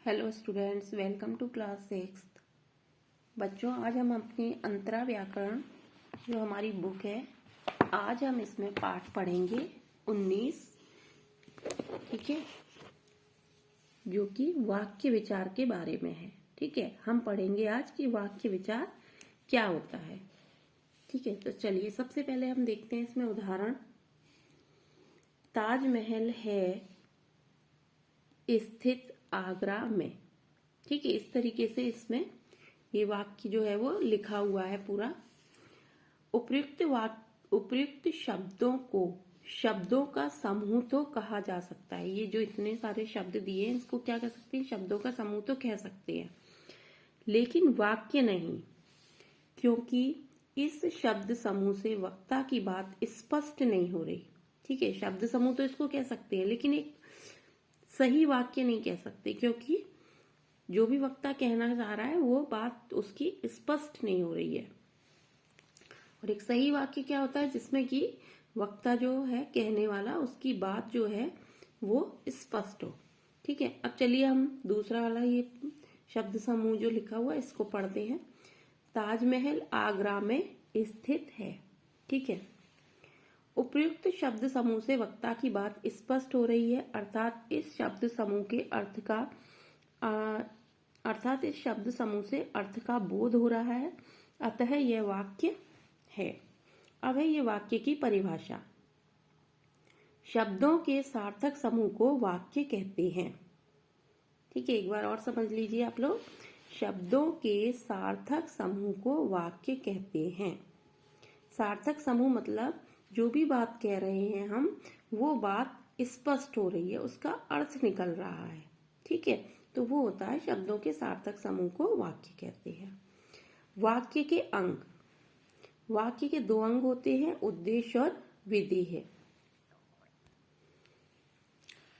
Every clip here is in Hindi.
Hello students, welcome to class 6। बच्चों, आज हम अपनी अंतरा व्याकरण जो हमारी बुक है, आज हम इसमें पाठ पढ़ेंगे 19। ठीक है, जो कि वाक्य विचार के बारे में है। ठीक है, हम पढ़ेंगे आज कि वाक्य विचार क्या होता है। ठीक है, तो चलिए सबसे पहले हम देखते हैं इसमें उदाहरण। ताजमहल है स्थित आगरा में। ठीक है, इस तरीके से इसमें ये वाक्य जो है वो लिखा हुआ है पूरा। उपयुक्त शब्दों का समूह तो कहा जा सकता है। ये जो इतने सारे शब्द दिए हैं, इसको क्या कह सकते हैं? शब्दों का समूह तो कह सकते हैं, लेकिन वाक्य नहीं, क्योंकि इस शब्द समूह से वक्ता की बात स्पष्ट नहीं हो रही। ठीक है, शब्द समूह तो इसको कह सकते हैं, लेकिन एक सही वाक्य नहीं कह सकते, क्योंकि जो भी वक्ता कहना चाह रहा है वो बात उसकी स्पष्ट नहीं हो रही है। और एक सही वाक्य क्या होता है? जिसमें कि वक्ता जो है कहने वाला, उसकी बात जो है वो स्पष्ट हो। ठीक है, अब चलिए हम दूसरा वाला ये शब्द समूह जो लिखा हुआ है इसको पढ़ते हैं। ताजमहल आगरा में स्थित है। ठीक है, उपयुक्त शब्द समूह से वक्ता की बात स्पष्ट हो रही है, अर्थात इस शब्द समूह से अर्थ का बोध हो रहा है, अतः यह वाक्य है। अब है ये वाक्य की परिभाषा। शब्दों के सार्थक समूह को वाक्य कहते हैं। ठीक है, एक बार और समझ लीजिए आप लोग। शब्दों के सार्थक समूह को वाक्य कहते हैं। सार्थक समूह मतलब जो भी बात कह रहे हैं हम, वो बात स्पष्ट हो रही है, उसका अर्थ निकल रहा है। ठीक है, तो वो होता है शब्दों के सार्थक समूह को वाक्य कहते हैं। वाक्य के अंग। वाक्य के दो अंग होते हैं, उद्देश्य और विधि है।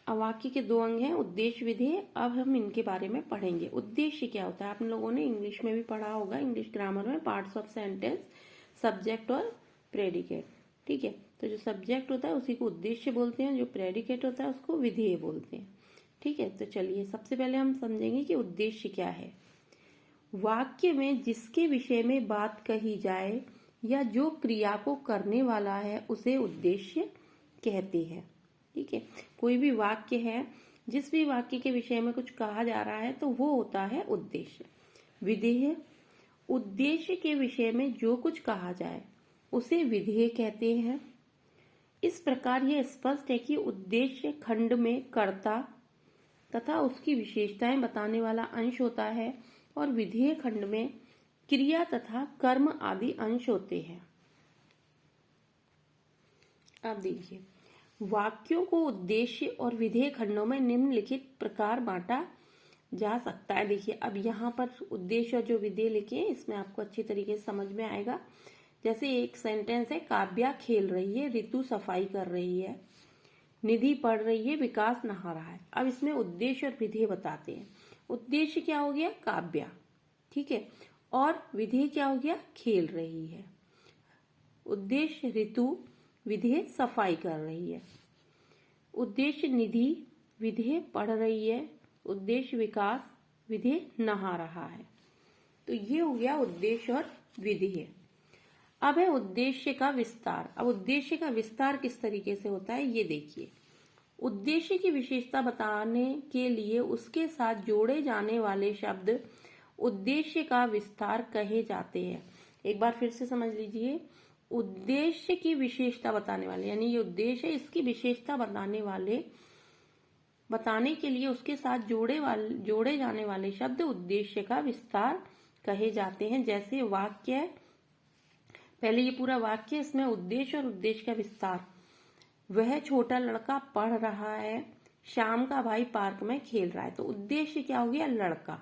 अब वाक्य के दो अंग हैं, उद्देश्य, विधि है। अब हम इनके बारे में पढ़ेंगे। उद्देश्य क्या होता है? आप लोगों ने इंग्लिश में भी पढ़ा होगा, इंग्लिश ग्रामर में, पार्ट्स ऑफ सेंटेंस, सब्जेक्ट और प्रेडिकेट। ठीक है, तो जो सब्जेक्ट होता है उसी को उद्देश्य बोलते हैं, जो प्रेडिकेट होता है उसको विधेय बोलते हैं। ठीक है, तो चलिए सबसे पहले हम समझेंगे कि उद्देश्य क्या है। वाक्य में जिसके विषय में बात कही जाए या जो क्रिया को करने वाला है उसे उद्देश्य कहते हैं। ठीक है, कोई भी वाक्य है, जिस भी वाक्य के विषय में कुछ कहा जा रहा है तो वो होता है उद्देश्य। विधेय, उद्देश्य के विषय में जो कुछ कहा जाए उसे विधेय कहते हैं। इस प्रकार यह स्पष्ट है कि उद्देश्य खंड में कर्ता तथा उसकी विशेषताएं बताने वाला अंश होता है और विधेय खंड में क्रिया तथा कर्म आदि अंश होते हैं। अब देखिए, वाक्यों को उद्देश्य और विधेय खंडों में निम्नलिखित प्रकार बांटा जा सकता है। देखिए, अब यहाँ पर उद्देश्य और जो विधेय लिखे हैं, इसमें आपको अच्छी तरीके से समझ में आएगा। जैसे एक सेंटेंस है, काव्या खेल रही है, ऋतु सफाई कर रही है, निधि पढ़ रही है, विकास नहा रहा है। अब इसमें उद्देश्य और विधेय बताते हैं। उद्देश्य क्या हो गया? काव्या। ठीक है, और विधेय क्या हो गया? खेल रही है। उद्देश्य ऋतु, विधेय सफाई कर रही है। उद्देश्य निधि, विधेय पढ़ रही है। उद्देश्य विकास, विधेय नहा रहा है। तो ये हो गया उद्देश्य और विधेय। अब है उद्देश्य का विस्तार। अब उद्देश्य का विस्तार किस तरीके से होता है ये देखिए। उद्देश्य की विशेषता बताने के लिए उसके साथ जोड़े जाने वाले शब्द उद्देश्य का विस्तार कहे जाते हैं। एक बार फिर से समझ लीजिए। उद्देश्य की विशेषता बताने वाले, यानी ये उद्देश्य है, इसकी विशेषता बताने के लिए उसके साथ जोड़े जाने वाले शब्द उद्देश्य का विस्तार कहे जाते हैं। जैसे वाक्य है, पहले ये पूरा वाक्य, इसमें उद्देश्य और उद्देश्य का विस्तार। वह छोटा लड़का पढ़ रहा है, शाम का भाई पार्क में खेल रहा है। तो उद्देश्य क्या हो गया? लड़का।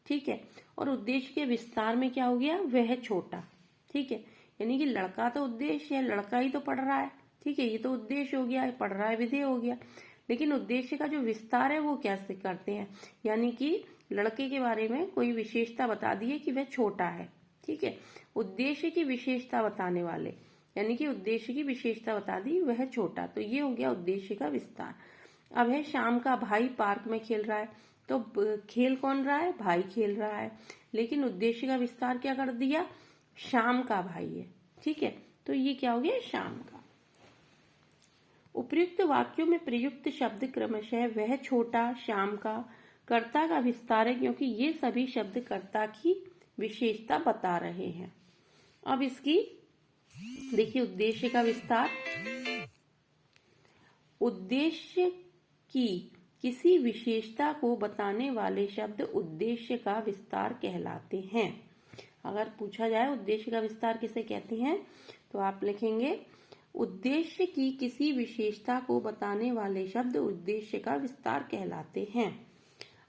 ठीक है, और उद्देश्य के विस्तार में क्या हो गया? वह छोटा। ठीक है, यानी कि लड़का तो उद्देश्य है, लड़का ही तो पढ़ रहा है। ठीक है, ये तो उद्देश्य हो गया, पढ़ रहा है विधेय हो गया। लेकिन उद्देश्य का जो विस्तार है वो कैसे करते हैं? यानी कि लड़के के बारे में कोई विशेषता बता दी है कि वह छोटा है। ठीक है, उद्देश्य की विशेषता बताने वाले, यानी कि उद्देश्य की विशेषता बता दी, वह छोटा। तो ये हो गया उद्देश्य का विस्तार। अब है शाम का भाई पार्क में खेल रहा है। तो खेल कौन रहा है? भाई खेल रहा है, लेकिन उद्देश्य का विस्तार क्या कर दिया? शाम का भाई है। ठीक है, तो ये क्या हो गया? शाम का। उपयुक्त वाक्यों में प्रयुक्त शब्द क्रमशः वह छोटा, शाम का, कर्ता का विस्तार है, क्योंकि ये सभी शब्द कर्ता की विशेषता बता रहे हैं। अब इसकी देखिए उद्देश्य का विस्तार। उद्देश्य की किसी विशेषता को बताने वाले शब्द उद्देश्य का विस्तार कहलाते हैं। अगर पूछा जाए उद्देश्य का विस्तार किसे कहते हैं, तो आप लिखेंगे उद्देश्य की किसी विशेषता को बताने वाले शब्द उद्देश्य का विस्तार कहलाते हैं।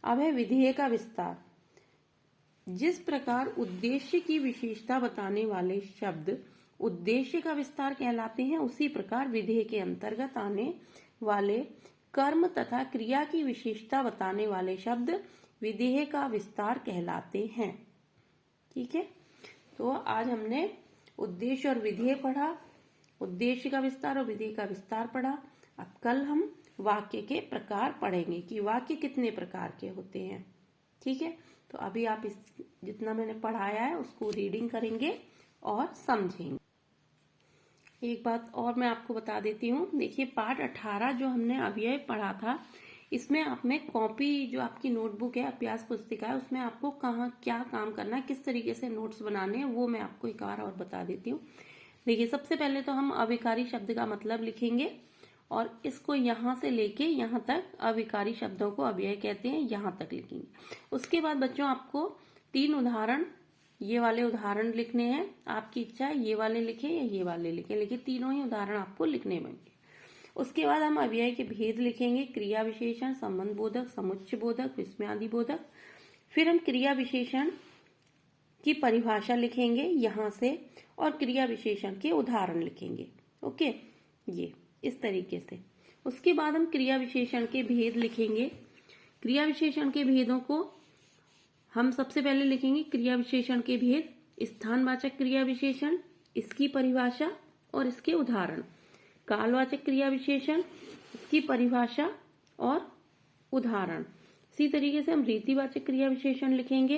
अब है विधेय का विस्तार। जिस प्रकार उद्देश्य की विशेषता बताने वाले शब्द उद्देश्य का विस्तार कहलाते हैं, उसी प्रकार विधेय के अंतर्गत आने वाले कर्म तथा क्रिया की विशेषता बताने वाले शब्द विधेय का विस्तार कहलाते हैं। ठीक है, तो आज हमने उद्देश्य और विधेय पढ़ा, उद्देश्य का विस्तार और विधेय का विस्तार पढ़ा। अब कल हम वाक्य के प्रकार पढ़ेंगे कि वाक्य कितने प्रकार के होते हैं। ठीक है, तो अभी आप इस जितना मैंने पढ़ाया है उसको रीडिंग करेंगे और समझेंगे। एक बात और मैं आपको बता देती हूँ, देखिए पाठ 18 जो हमने अभी पढ़ा था, इसमें आपने कॉपी जो आपकी नोटबुक है, अभ्यास पुस्तिका है, उसमें आपको कहाँ क्या काम करना है, किस तरीके से नोट्स बनाने हैं, वो मैं आपको एक बार और बता देती हूँ। देखिए सबसे पहले तो हम अविकारी शब्द का मतलब लिखेंगे और इसको यहाँ से लेके यहाँ तक अविकारी शब्दों को अव्यय कहते हैं, यहाँ तक लिखेंगे। उसके बाद बच्चों आपको 3 उदाहरण, ये वाले उदाहरण लिखने हैं। आपकी इच्छा है ये वाले लिखे या ये वाले लिखे, लेकिन तीनों ही उदाहरण आपको लिखने होंगे। उसके बाद हम अव्यय के भेद लिखेंगे, क्रिया विशेषण, संबंध बोधक, समुच्चय बोधक, विस्मयादि बोधक। फिर हम क्रिया विशेषण की परिभाषा लिखेंगे यहाँ से और क्रिया विशेषण के उदाहरण लिखेंगे। ओके, ये इस तरीके से। उसके बाद हम क्रिया विशेषण के भेद लिखेंगे। क्रिया विशेषण के भेदों को हम सबसे पहले लिखेंगे क्रिया विशेषण के भेद, स्थानवाचक क्रिया विशेषण, इसकी परिभाषा और इसके उदाहरण। कालवाचक क्रिया विशेषण, इसकी परिभाषा और उदाहरण। इसी तरीके से हम रीतिवाचक क्रिया विशेषण लिखेंगे,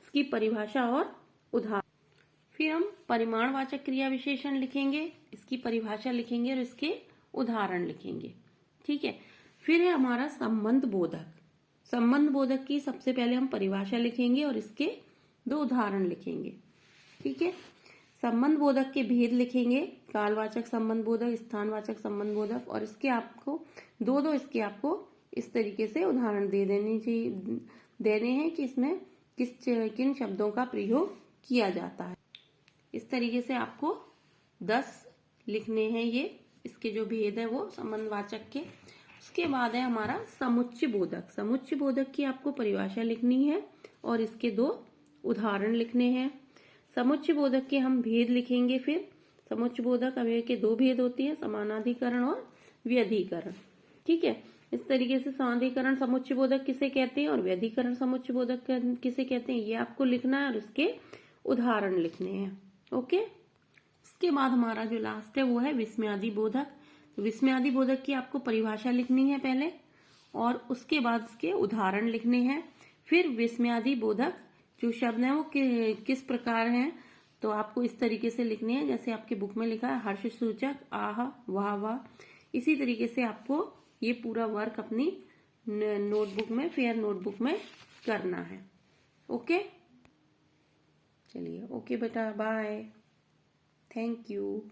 इसकी परिभाषा और उदाहरण। फिर हम परिमाणवाचक क्रिया विशेषण लिखेंगे, इसकी परिभाषा लिखेंगे और इसके उदाहरण लिखेंगे। ठीक है, फिर है हमारा संबंध बोधक। संबंध बोधक की सबसे पहले हम परिभाषा लिखेंगे और इसके 2 उदाहरण लिखेंगे। ठीक है, संबंध बोधक के भेद लिखेंगे, कालवाचक संबंध बोधक, स्थानवाचक संबंध बोधक, और इसके आपको दो इसके आपको इस तरीके से उदाहरण देने हैं कि इसमें किन शब्दों का प्रयोग किया जाता है। इस तरीके से आपको 10 लिखने हैं ये, इसके जो भेद है वो संबंधवाचक के। उसके बाद है हमारा समुच्चय बोधक। समुच्चय बोधक की आपको परिभाषा लिखनी है और इसके 2 उदाहरण लिखने हैं। समुच्चय बोधक के हम भेद लिखेंगे। फिर समुच्चय बोधक अव्यय के 2 भेद होते हैं, समानाधिकरण और व्यधिकरण। ठीक है, इस तरीके से समानाधिकरण समुच्चय बोधक किसे कहते हैं और व्यधिकरण समुच्चय बोधक किसे कहते हैं, ये आपको लिखना है और इसके उदाहरण लिखने हैं। ओके, इसके बाद हमारा जो लास्ट है वो है विस्मयादि बोधक। विस्मयादि बोधक की आपको परिभाषा लिखनी है पहले और उसके बाद उसके उदाहरण लिखने हैं। फिर विस्मयादि बोधक जो शब्द हैं वो किस प्रकार हैं, तो आपको इस तरीके से लिखने हैं जैसे आपके बुक में लिखा है, हर्ष सूचक, आह, वाह वाह। इसी तरीके से आपको ये पूरा वर्क अपनी नोटबुक में, फेयर नोटबुक में करना है। ओके, चलिए, ओके बेटा, बाय, थैंक यू।